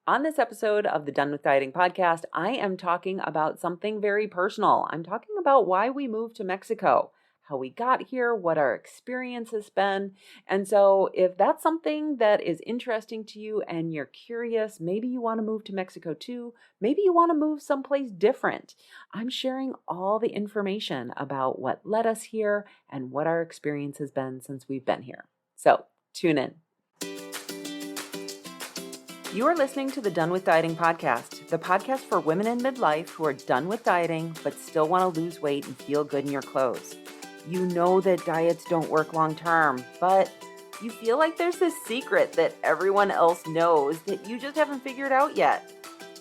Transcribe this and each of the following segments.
On this episode of the Done with Dieting podcast, I am talking about something very personal. I'm talking about why we moved to Mexico, how we got here, what our experience has been. And so if that's something that is interesting to you and you're curious, maybe you want to move to Mexico too, maybe you want to move someplace different. I'm sharing all the information about what led us here and what our experience has been since we've been here. So tune in. You are listening to the Done with Dieting podcast, the podcast for women in midlife who are done with dieting but still want to lose weight and feel good in your clothes. You know that diets don't work long term, but you feel like there's this secret that everyone else knows that you just haven't figured out yet.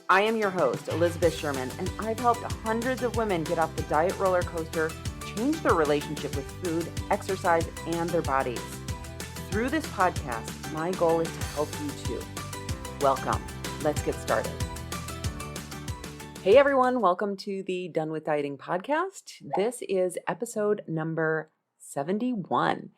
I am your host, Elizabeth Sherman, and I've helped hundreds of women get off the diet roller coaster, change their relationship with food, exercise, and their bodies. Through this podcast, my goal is to help you too. Welcome. Let's get started. Hey everyone, welcome to the Done with Dieting podcast. This is episode number 71.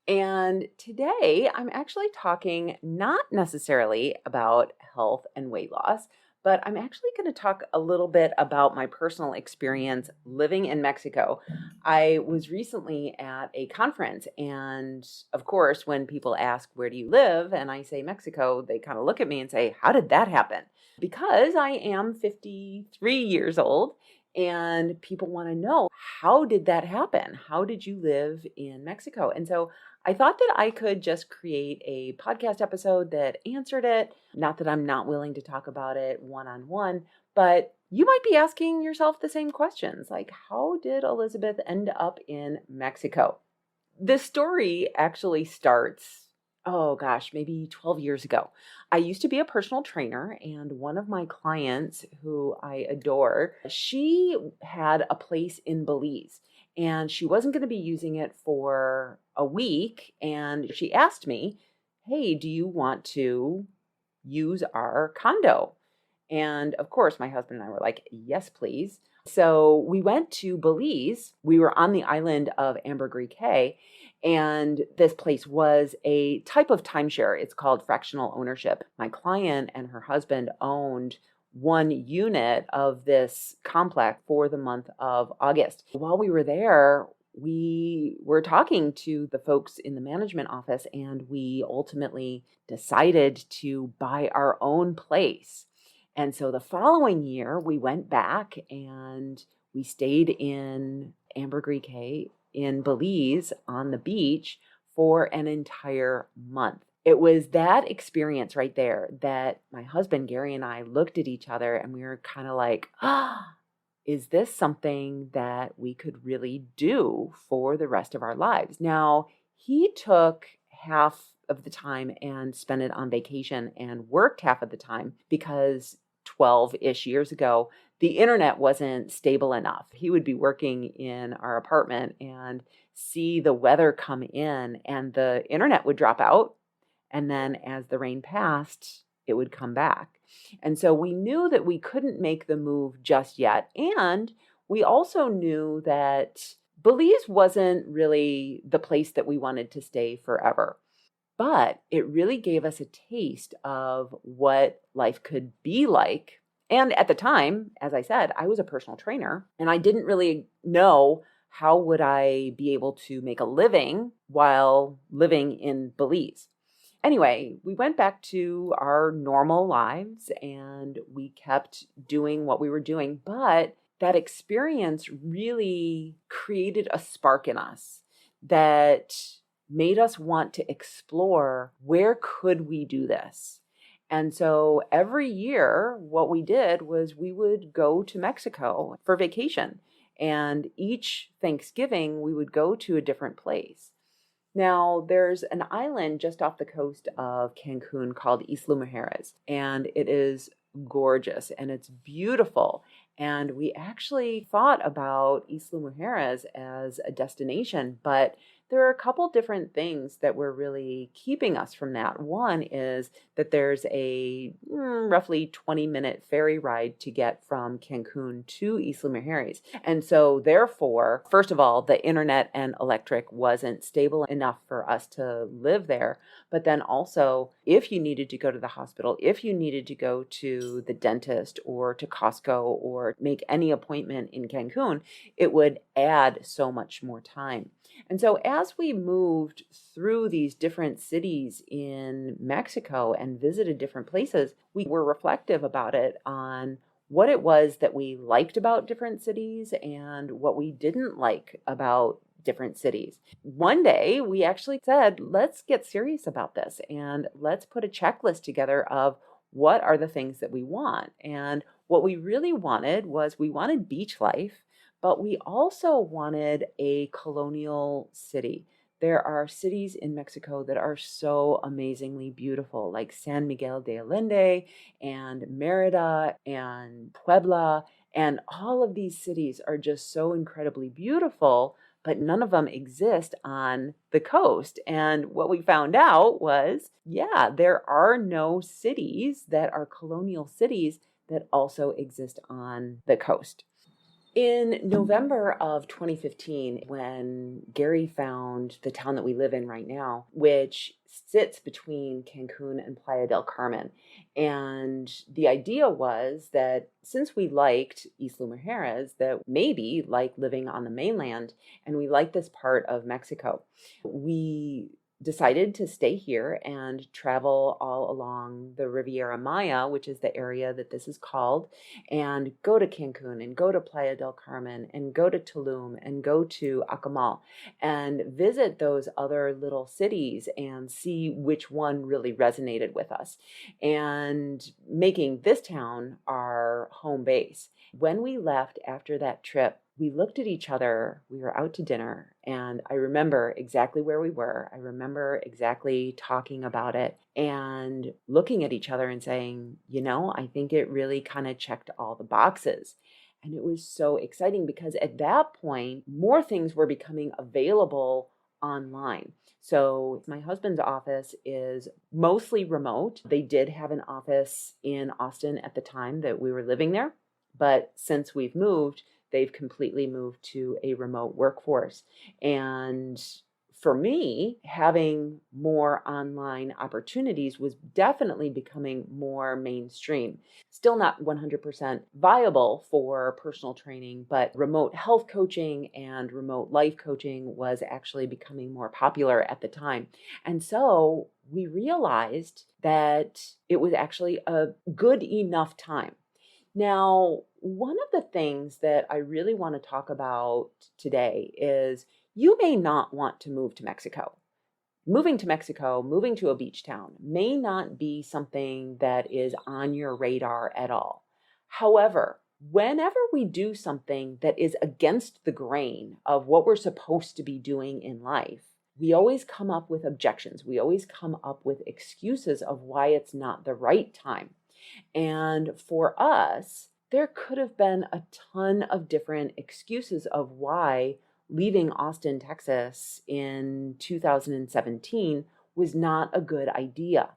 And today I'm actually talking not necessarily about health and weight loss, but I'm actually going to talk a little bit about my personal experience living in Mexico. I was recently at a conference, and of course, when people ask, where do you live? And I say Mexico, they kind of look at me and say, how did that happen? Because I am 53 years old, and people want to know, how did that happen? How did you live in Mexico? And so I thought that I could just create a podcast episode that answered it. Not that I'm not willing to talk about it one-on-one, but you might be asking yourself the same questions, like how did Elizabeth end up in Mexico? The story actually starts, maybe 12 years ago. I used to be a personal trainer, and one of my clients who I adore, she had a place in Belize. And she wasn't going to be using it for a week. And she asked me, hey, do you want to use our condo? And of course, my husband and I were like, yes, please. So we went to Belize. We were on the island of Ambergris Caye. And this place was a type of timeshare. It's called fractional ownership. My client and her husband owned one unit of this complex for the month of August. While we were there, we were talking to the folks in the management office, and we ultimately decided to buy our own place. And so the following year, we went back and we stayed in Ambergris Caye in Belize on the beach for an entire month. It was that experience right there that my husband, Gary, and I looked at each other and we were kind of like, is this something that we could really do for the rest of our lives? Now, he took half of the time and spent it on vacation and worked half of the time because 12-ish years ago, the internet wasn't stable enough. He would be working in our apartment and see the weather come in and the internet would drop out. And then as the rain passed, it would come back. And so we knew that we couldn't make the move just yet. And we also knew that Belize wasn't really the place that we wanted to stay forever. But it really gave us a taste of what life could be like. And at the time, as I said, I was a personal trainer and I didn't really know how would I be able to make a living while living in Belize. Anyway, we went back to our normal lives and we kept doing what we were doing. But that experience really created a spark in us that made us want to explore, where could we do this? And so every year, what we did was we would go to Mexico for vacation. And each Thanksgiving, we would go to a different place. Now, there's an island just off the coast of Cancun called Isla Mujeres, and it is gorgeous and it's beautiful. And we actually thought about Isla Mujeres as a destination, but there are a couple different things that were really keeping us from that. One is that there's a roughly 20-minute ferry ride to get from Cancun to Isla Mujeres. And so therefore, first of all, the internet and electric wasn't stable enough for us to live there. But then also, if you needed to go to the hospital, if you needed to go to the dentist or to Costco or make any appointment in Cancun, it would add so much more time. And so as we moved through these different cities in Mexico and visited different places, we were reflective about it on what it was that we liked about different cities and what we didn't like about different cities. One day we actually said, let's get serious about this and let's put a checklist together of what are the things that we want. And what we really wanted was we wanted beach life, but we also wanted a colonial city. There are cities in Mexico that are so amazingly beautiful, like San Miguel de Allende and Merida and Puebla. And all of these cities are just so incredibly beautiful, but none of them exist on the coast. And what we found out was, yeah, there are no cities that are colonial cities that also exist on the coast. In November of 2015, when Gary found the town that we live in right now, which sits between Cancun and Playa del Carmen, and the idea was that since we liked Isla Mujeres, that maybe like living on the mainland, and we like this part of Mexico, we decided to stay here and travel all along the Riviera Maya, which is the area that this is called, and go to Cancun and go to Playa del Carmen and go to Tulum and go to Acamal and visit those other little cities and see which one really resonated with us, and making this town our home base. When we left after that trip, we looked at each other, we were out to dinner, and I remember exactly where we were. I remember exactly talking about it and looking at each other and saying, I think it really kind of checked all the boxes. And it was so exciting because at that point, more things were becoming available online. So my husband's office is mostly remote. They did have an office in Austin at the time that we were living there, but since we've moved, they've completely moved to a remote workforce. And for me, having more online opportunities was definitely becoming more mainstream. Still not 100% viable for personal training, but remote health coaching and remote life coaching was actually becoming more popular at the time. And so we realized that it was actually a good enough time. Now, one of the things that I really want to talk about today is you may not want to move to Mexico. Moving to Mexico, moving to a beach town may not be something that is on your radar at all. However, whenever we do something that is against the grain of what we're supposed to be doing in life, we always come up with objections. We always come up with excuses of why it's not the right time. And for us, there could have been a ton of different excuses of why leaving Austin, Texas in 2017 was not a good idea.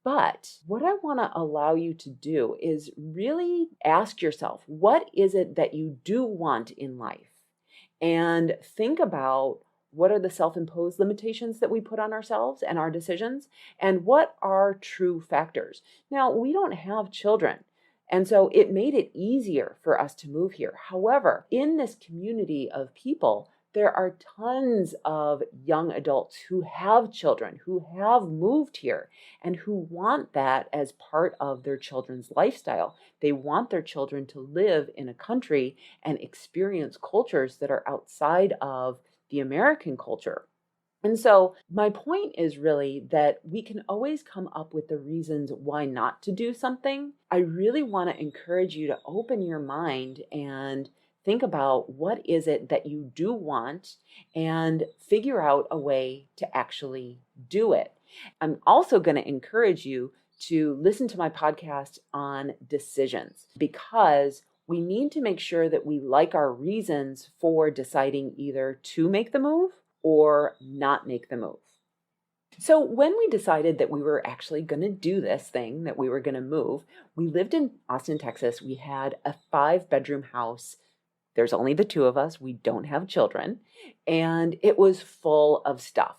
But what I want to allow you to do is really ask yourself, what is it that you do want in life? And think about what are the self-imposed limitations that we put on ourselves and our decisions, and what are true factors. Now, we don't have children, and so it made it easier for us to move here. However, in this community of people, there are tons of young adults who have children, who have moved here, and who want that as part of their children's lifestyle. They want their children to live in a country and experience cultures that are outside of the American culture. And so my point is really that we can always come up with the reasons why not to do something. I really want to encourage you to open your mind and think about what is it that you do want and figure out a way to actually do it. I'm also going to encourage you to listen to my podcast on decisions, because we need to make sure that we like our reasons for deciding either to make the move or not make the move. So when we decided that we were actually going to do this thing, that we were going to move, we lived in Austin, Texas. We had a 5-bedroom house. There's only the two of us. We don't have children. And it was full of stuff.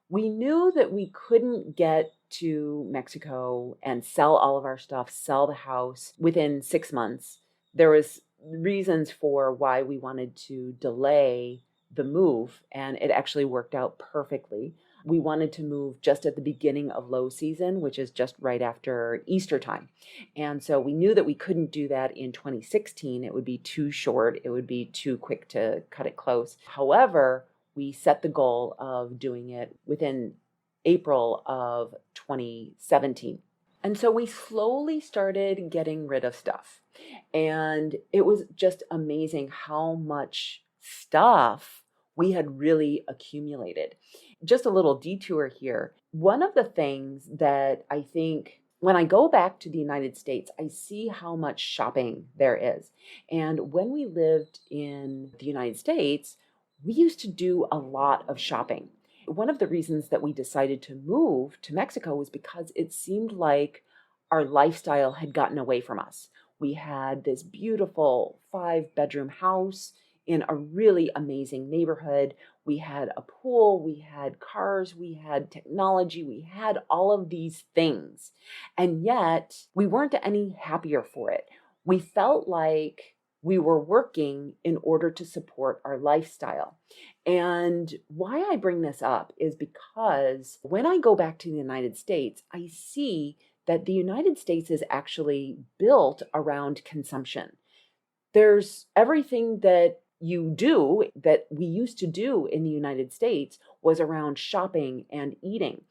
We knew that we couldn't get to Mexico and sell all of our stuff, sell the house within 6 months. There was reasons for why we wanted to delay the move, and it actually worked out perfectly. We wanted to move just at the beginning of low season, which is just right after Easter time. And so we knew that we couldn't do that in 2016. It would be too short. It would be too quick to cut it close. However, we set the goal of doing it within April of 2017. And so we slowly started getting rid of stuff. And it was just amazing how much stuff we had really accumulated. Just a little detour here. One of the things that I think when I go back to the United States, I see how much shopping there is. And when we lived in the United States, we used to do a lot of shopping. One of the reasons that we decided to move to Mexico was because it seemed like our lifestyle had gotten away from us. We had this beautiful 5-bedroom house in a really amazing neighborhood. We had a pool, we had cars, we had technology, we had all of these things. And yet we weren't any happier for it. We felt like we were working in order to support our lifestyle. And why I bring this up is because when I go back to the United States, I see that the United States is actually built around consumption. There's everything that you do that we used to do in the United States was around shopping and eating.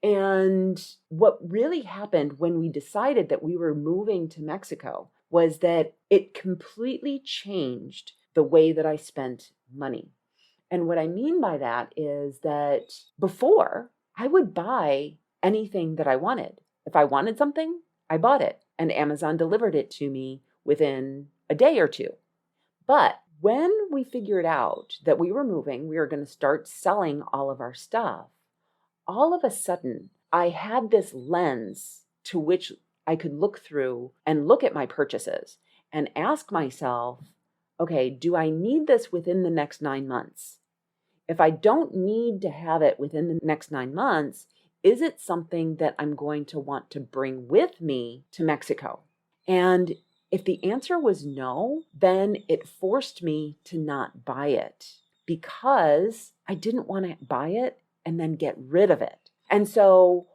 And what really happened when we decided that we were moving to Mexico was that it completely changed the way that I spent money. And what I mean by that is that before I would buy anything that I wanted. If I wanted something, I bought it, and Amazon delivered it to me within a day or two. But when we figured out that we were moving, we were going to start selling all of our stuff, all of a sudden, I had this lens to which I could look through and look at my purchases and ask myself, okay, do I need this within the next 9 months? If I don't need to have it within the next 9 months, is it something that I'm going to want to bring with me to Mexico? And if the answer was no, then it forced me to not buy it because I didn't want to buy it and then get rid of it. And so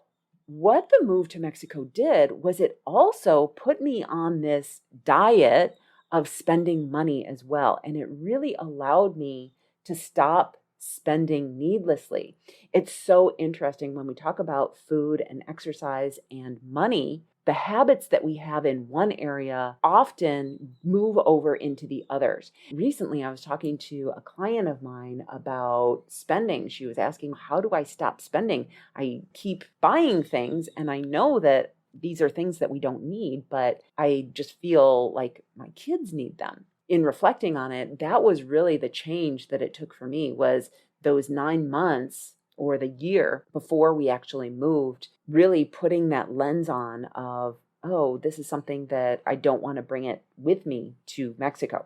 what the move to Mexico did was it also put me on this diet of spending money as well. And it really allowed me to stop spending needlessly. It's so interesting when we talk about food and exercise and money. The habits that we have in one area often move over into the others. Recently, I was talking to a client of mine about spending. She was asking, how do I stop spending? I keep buying things, and I know that these are things that we don't need, but I just feel like my kids need them. In reflecting on it, that was really the change that it took for me, was those 9 months or the year before we actually moved, really putting that lens on of, oh, this is something that I don't want to bring it with me to Mexico.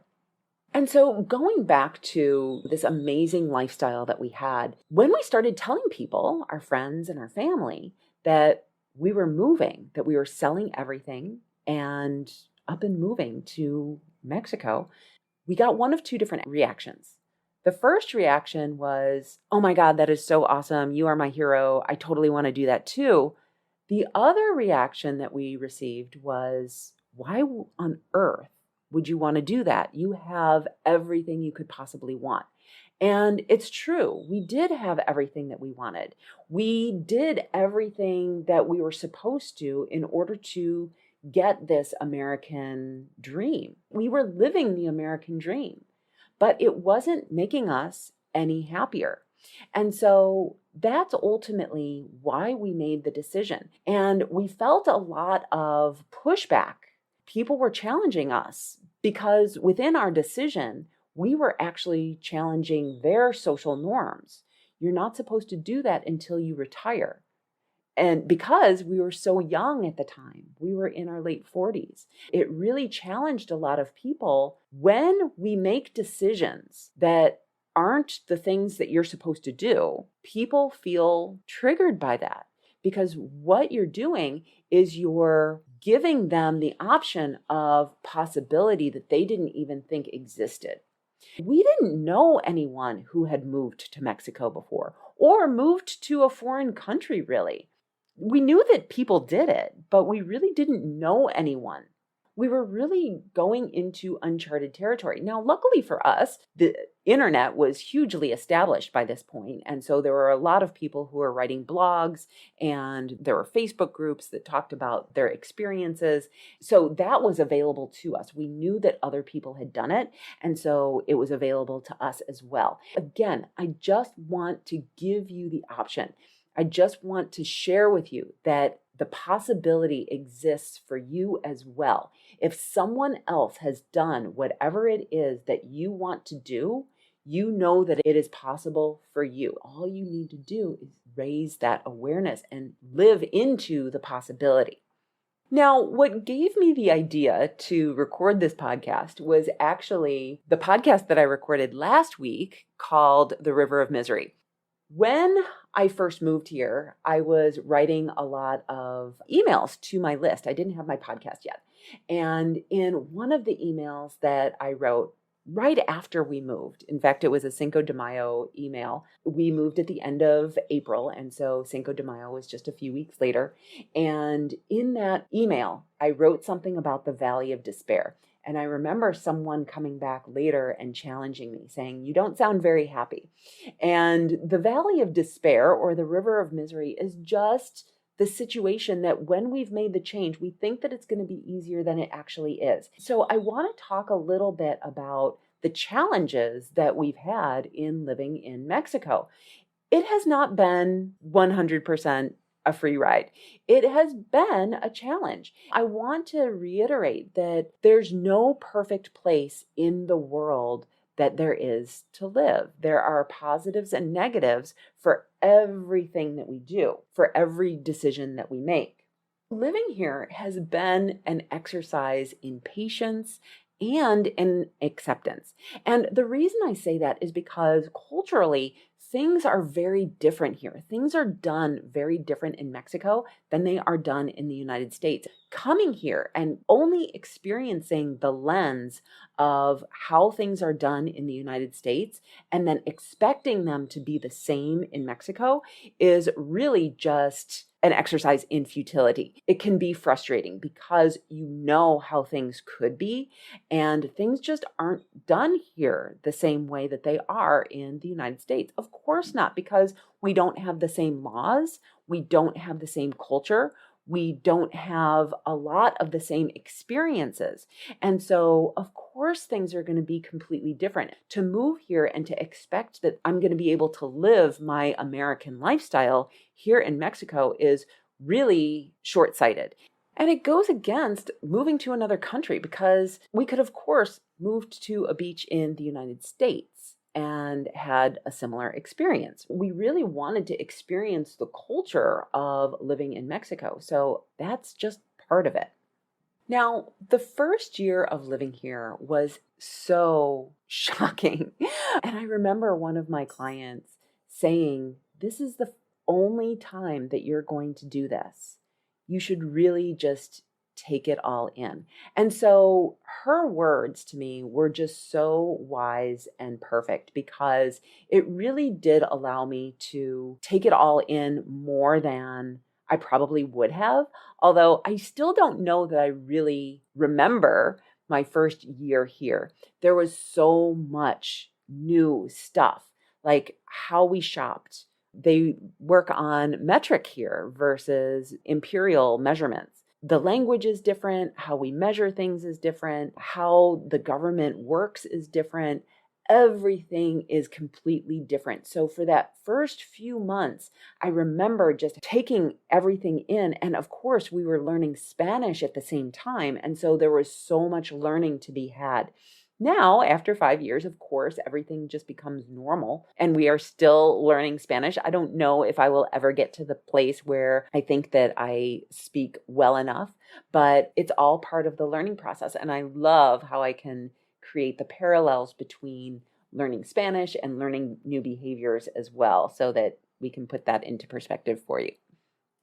And so going back to this amazing lifestyle that we had, when we started telling people, our friends and our family, that we were moving, that we were selling everything and up and moving to Mexico, we got one of two different reactions. The first reaction was, oh my God, that is so awesome. You are my hero. I totally want to do that too. The other reaction that we received was, why on earth would you want to do that? You have everything you could possibly want. And it's true. We did have everything that we wanted. We did everything that we were supposed to in order to get this American dream. We were living the American dream, but it wasn't making us any happier. And so that's ultimately why we made the decision. And we felt a lot of pushback. People were challenging us because within our decision, we were actually challenging their social norms. you're not supposed to do that until you retire. And because we were so young at the time, we were in our late 40s, it really challenged a lot of people. When we make decisions that aren't the things that you're supposed to do, people feel triggered by that, because what you're doing is you're giving them the option of possibility that they didn't even think existed. We didn't know anyone who had moved to Mexico before or moved to a foreign country, really. We knew that people did it, but we really didn't know anyone. We were really going into uncharted territory. Now, luckily for us, the internet was hugely established by this point. And so there were a lot of people who were writing blogs, and there were Facebook groups that talked about their experiences. So that was available to us. We knew that other people had done it. And so it was available to us as well. Again, I just want to give you the option. I just want to share with you that the possibility exists for you as well. If someone else has done whatever it is that you want to do, you know that it is possible for you. All you need to do is raise that awareness and live into the possibility. Now, what gave me the idea to record this podcast was actually the podcast that I recorded last week called The River of Misery. When I first moved here, I was writing a lot of emails to my list. I didn't have my podcast yet. And in one of the emails that I wrote right after we moved, in fact, it was a Cinco de Mayo email. We moved at the end of April, and so Cinco de Mayo was just a few weeks later. And in that email, I wrote something about the Valley of Despair. And I remember someone coming back later and challenging me, saying, "You don't sound very happy." And the Valley of Despair, or the River of Misery, is just the situation that when we've made the change, we think that it's going to be easier than it actually is. So I want to talk a little bit about the challenges that we've had in living in Mexico. It has not been 100% a free ride. It has been a challenge. I want to reiterate that there's no perfect place in the world that there is to live. There are positives and negatives for everything that we do, for every decision that we make. Living here has been an exercise in patience and in acceptance. And the reason I say that is because culturally, things are very different here. Things are done very different in Mexico than they are done in the United States. Coming here and only experiencing the lens of how things are done in the United States and then expecting them to be the same in Mexico is really just an exercise in futility. It can be frustrating because you know how things could be, and things just aren't done here the same way that they are in the United States. Of course not, because we don't have the same laws, we don't have the same culture, we don't have a lot of the same experiences. And so, of course, things are going to be completely different. To move here and to expect that I'm going to be able to live my American lifestyle here in Mexico is really short-sighted. And it goes against moving to another country, because we could, of course, moved to a beach in the United States and had a similar experience. We really wanted to experience the culture of living in Mexico. So that's just part of it. Now, the first year of living here was so shocking. And I remember one of my clients saying, "This is the only time that you're going to do this. You should really just take it all in." And so her words to me were just so wise and perfect, because it really did allow me to take it all in more than I probably would have. Although I still don't know that I really remember my first year here. There was so much new stuff, like how we shopped. They work on metric here versus imperial measurements. The language is different, how we measure things is different, how the government works is different. Everything is completely different. So for that first few months, I remember just taking everything in. And of course, we were learning Spanish at the same time. And so there was so much learning to be had. Now, after 5 years, of course, everything just becomes normal and we are still learning Spanish. I don't know if I will ever get to the place where I think that I speak well enough, but it's all part of the learning process. And I love how I can create the parallels between learning Spanish and learning new behaviors as well, so that we can put that into perspective for you.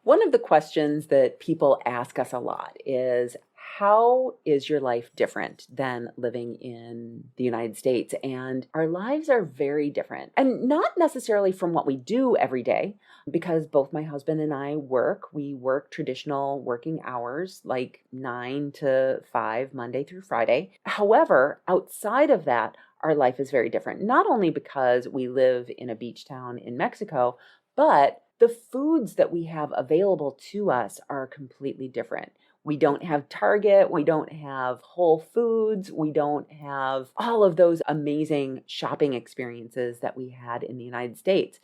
One of the questions that people ask us a lot is, how is your life different than living in the United States? And our lives are very different, and not necessarily from what we do every day, because both my husband and I work. We work traditional working hours, like 9 to 5, Monday through Friday. However, outside of that, our life is very different, not only because we live in a beach town in Mexico, but the foods that we have available to us are completely different. We don't have Target, we don't have Whole Foods, we don't have all of those amazing shopping experiences that we had in the United States.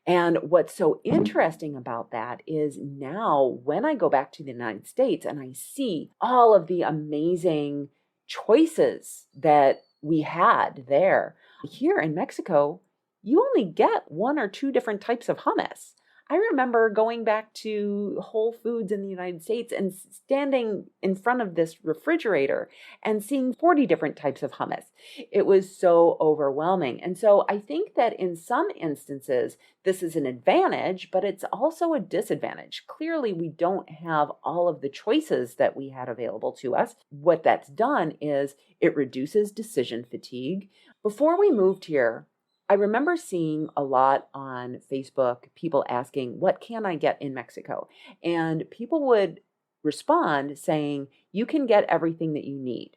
And what's so interesting about that is now when I go back to the United States and I see all of the amazing choices that we had there, here in Mexico, you only get one or two different types of hummus. I remember going back to Whole Foods in the United States and standing in front of this refrigerator and seeing 40 different types of hummus. It was so overwhelming. And so I think that in some instances, this is an advantage, but it's also a disadvantage. Clearly, we don't have all of the choices that we had available to us. What that's done is it reduces decision fatigue. Before we moved here, I remember seeing a lot on Facebook, people asking, what can I get in Mexico? And people would respond saying, you can get everything that you need.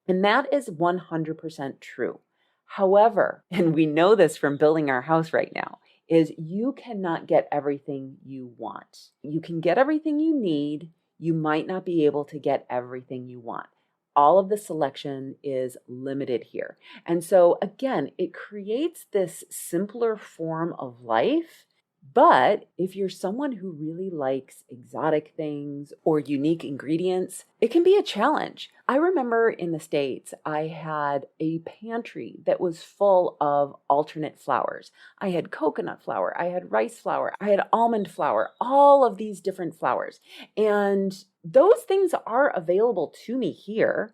And that is 100% true. However, and we know this from building our house right now, is you cannot get everything you want. You can get everything you need. You might not be able to get everything you want. All of the selection is limited here. And so again, it creates this simpler form of life. But if you're someone who really likes exotic things or unique ingredients, it can be a challenge. I remember in the States, I had a pantry that was full of alternate flours. I had coconut flour, I had rice flour, I had almond flour, all of these different flours. And those things are available to me here.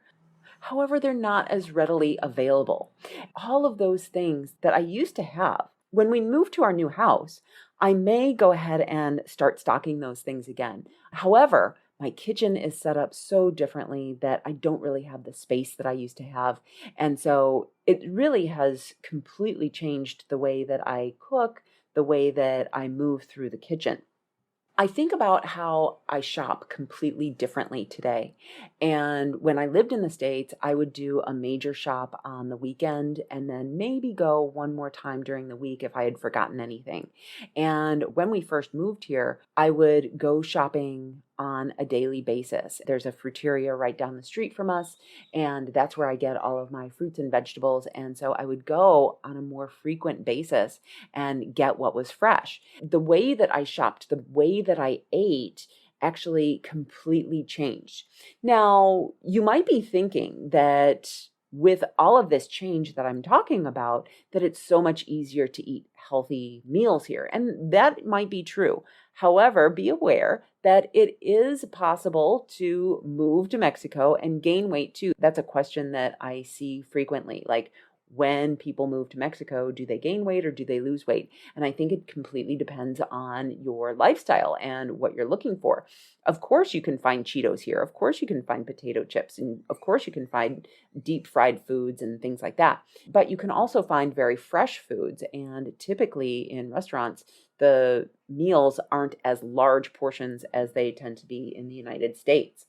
However, they're not as readily available. All of those things that I used to have, when we move to our new house, I may go ahead and start stocking those things again. However, my kitchen is set up so differently that I don't really have the space that I used to have. And so it really has completely changed the way that I cook, the way that I move through the kitchen. I think about how I shop completely differently today. And when I lived in the States, I would do a major shop on the weekend and then maybe go one more time during the week if I had forgotten anything. And when we first moved here, I would go shopping on a daily basis. There's a fruiteria right down the street from us, and that's where I get all of my fruits and vegetables. And so I would go on a more frequent basis and get what was fresh. The way that I shopped, the way that I ate actually completely changed. Now, you might be thinking that with all of this change that I'm talking about, that it's so much easier to eat healthy meals here. And that might be true. However, be aware that it is possible to move to Mexico and gain weight too. That's a question that I see frequently. Like, when people move to Mexico, do they gain weight or do they lose weight? And I think it completely depends on your lifestyle and what you're looking for. Of course, you can find Cheetos here. Of course, you can find potato chips. And of course, you can find deep fried foods and things like that. But you can also find very fresh foods. And typically in restaurants, the meals aren't as large portions as they tend to be in the United States.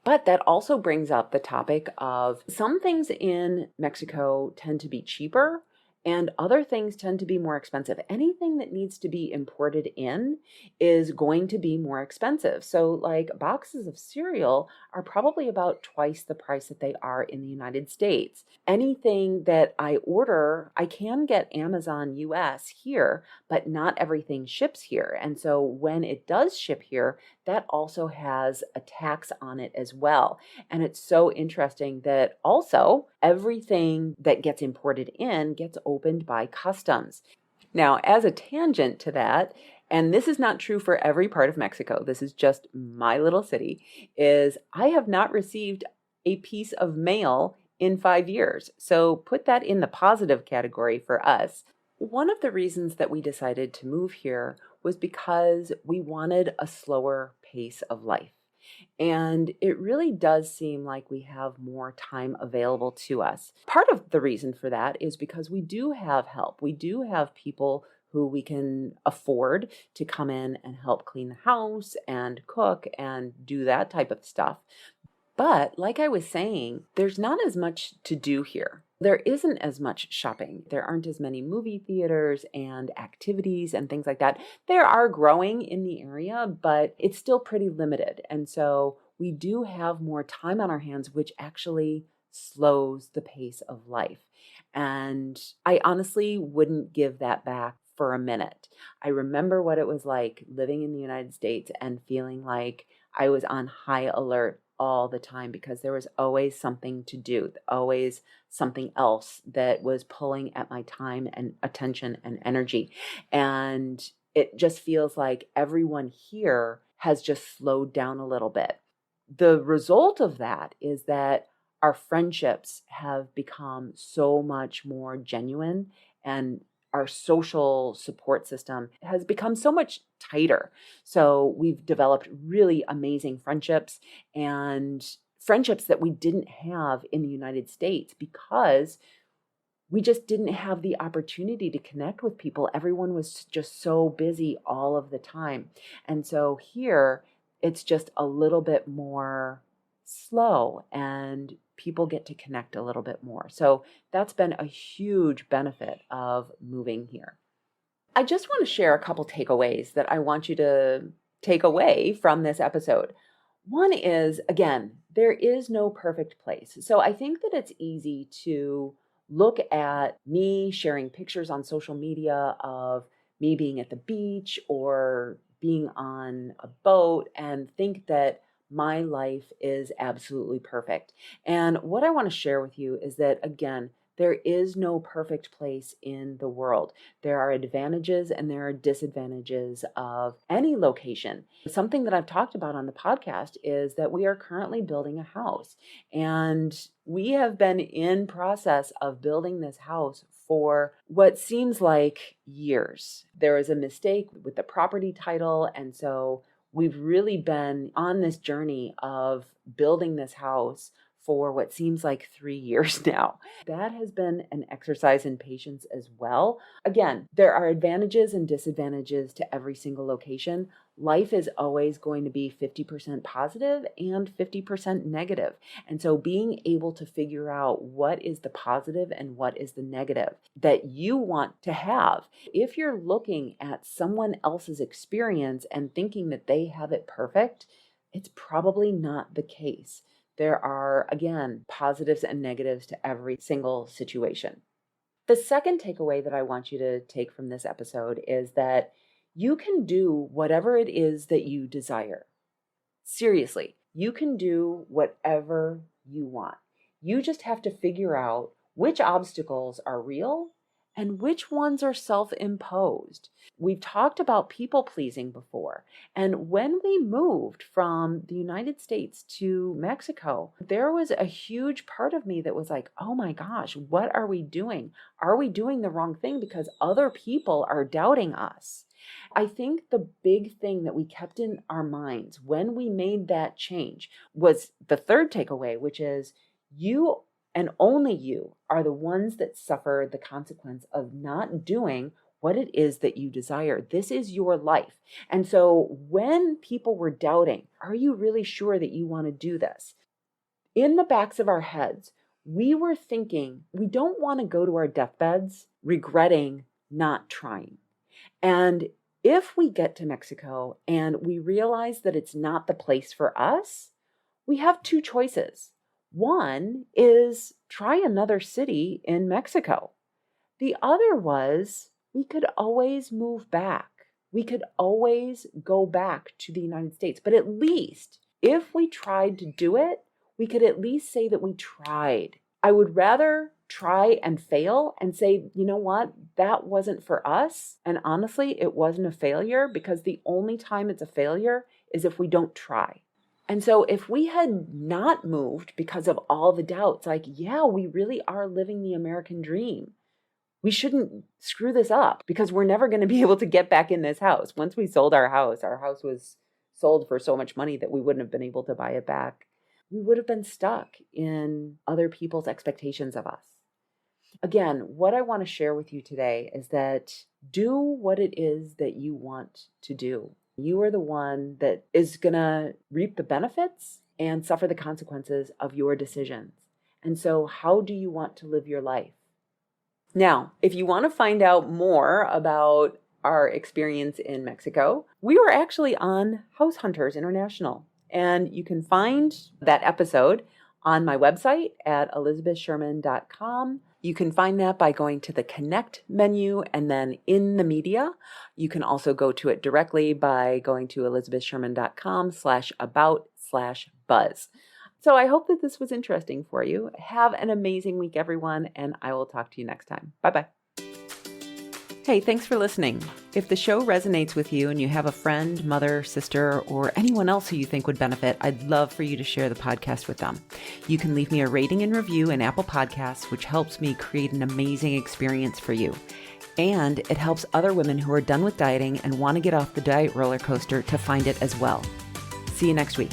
But that also brings up the topic of some things in Mexico tend to be cheaper and other things tend to be more expensive. Anything that needs to be imported in is going to be more expensive. So, like, boxes of cereal are probably about twice the price that they are in the United States. Anything that I order, I can get Amazon US here, but not everything ships here. And so when it does ship here, that also has a tax on it as well. And it's so interesting that also everything that gets imported in gets opened by customs. Now, as a tangent to that, and this is not true for every part of Mexico, this is just my little city, is I have not received a piece of mail in 5 years. So put that in the positive category for us. One of the reasons that we decided to move here was because we wanted a slower pace of life. And it really does seem like we have more time available to us. Part of the reason for that is because we do have help. We do have people who we can afford to come in and help clean the house and cook and do that type of stuff. But like I was saying, there's not as much to do here. There isn't as much shopping. There aren't as many movie theaters and activities and things like that. There are growing in the area, but it's still pretty limited. And so we do have more time on our hands, which actually slows the pace of life. And I honestly wouldn't give that back for a minute. I remember what it was like living in the United States and feeling like I was on high alert all the time because there was always something to do, always something else that was pulling at my time and attention and energy. And it just feels like everyone here has just slowed down a little bit. The result of that is that our friendships have become so much more genuine, and our social support system has become so much tighter. So we've developed really amazing friendships, and friendships that we didn't have in the United States because we just didn't have the opportunity to connect with people. Everyone was just so busy all of the time. And so here, it's just a little bit more slow and people get to connect a little bit more. So that's been a huge benefit of moving here. I just want to share a couple takeaways that I want you to take away from this episode. One is, again, there is no perfect place. So I think that it's easy to look at me sharing pictures on social media of me being at the beach or being on a boat and think that my life is absolutely perfect. And what I want to share with you is that, again, there is no perfect place in the world. There are advantages and there are disadvantages of any location. Something that I've talked about on the podcast is that we are currently building a house, and we have been in process of building this house for what seems like years. There was a mistake with the property title, and so we've really been on this journey of building this house for what seems like 3 years now. That has been an exercise in patience as well. Again, there are advantages and disadvantages to every single location. Life is always going to be 50% positive and 50% negative. And so being able to figure out what is the positive and what is the negative that you want to have. If you're looking at someone else's experience and thinking that they have it perfect, it's probably not the case. There are, again, positives and negatives to every single situation. The second takeaway that I want you to take from this episode is that you can do whatever it is that you desire. Seriously, you can do whatever you want. You just have to figure out which obstacles are real and which ones are self-imposed. We've talked about people pleasing before. And when we moved from the United States to Mexico, there was a huge part of me that was like, oh my gosh, what are we doing? Are we doing the wrong thing because other people are doubting us? I think the big thing that we kept in our minds when we made that change was the third takeaway, which is you and only you are the ones that suffer the consequence of not doing what it is that you desire. This is your life. And so when people were doubting, are you really sure that you want to do this? In the backs of our heads, we were thinking we don't want to go to our deathbeds regretting not trying. And if we get to Mexico and we realize that it's not the place for us, we have two choices. One is try another city in Mexico. The other was we could always move back. we could always go back to the United States. But at least if we tried to do it, we could at least say that we tried. I would rather try and fail and say, you know what, that wasn't for us. And honestly, it wasn't a failure, because the only time it's a failure is if we don't try. And so if we had not moved because of all the doubts, like, yeah, we really are living the American dream. We shouldn't screw this up, because we're never going to be able to get back in this house. Once we sold our house was sold for so much money that we wouldn't have been able to buy it back. We would have been stuck in other people's expectations of us. Again, what I want to share with you today is that do what it is that you want to do. You are the one that is going to reap the benefits and suffer the consequences of your decisions. And so how do you want to live your life? Now, if you want to find out more about our experience in Mexico, we were actually on House Hunters International. And you can find that episode on my website at elizabethsherman.com. You can find that by going to the Connect menu and then in the media. You can also go to it directly by going to elizabethsherman.com/about/buzz. So I hope that this was interesting for you. Have an amazing week, everyone, and I will talk to you next time. Bye-bye. Hey, thanks for listening. If the show resonates with you and you have a friend, mother, sister, or anyone else who you think would benefit, I'd love for you to share the podcast with them. You can leave me a rating and review in Apple Podcasts, which helps me create an amazing experience for you. And it helps other women who are done with dieting and want to get off the diet roller coaster to find it as well. See you next week.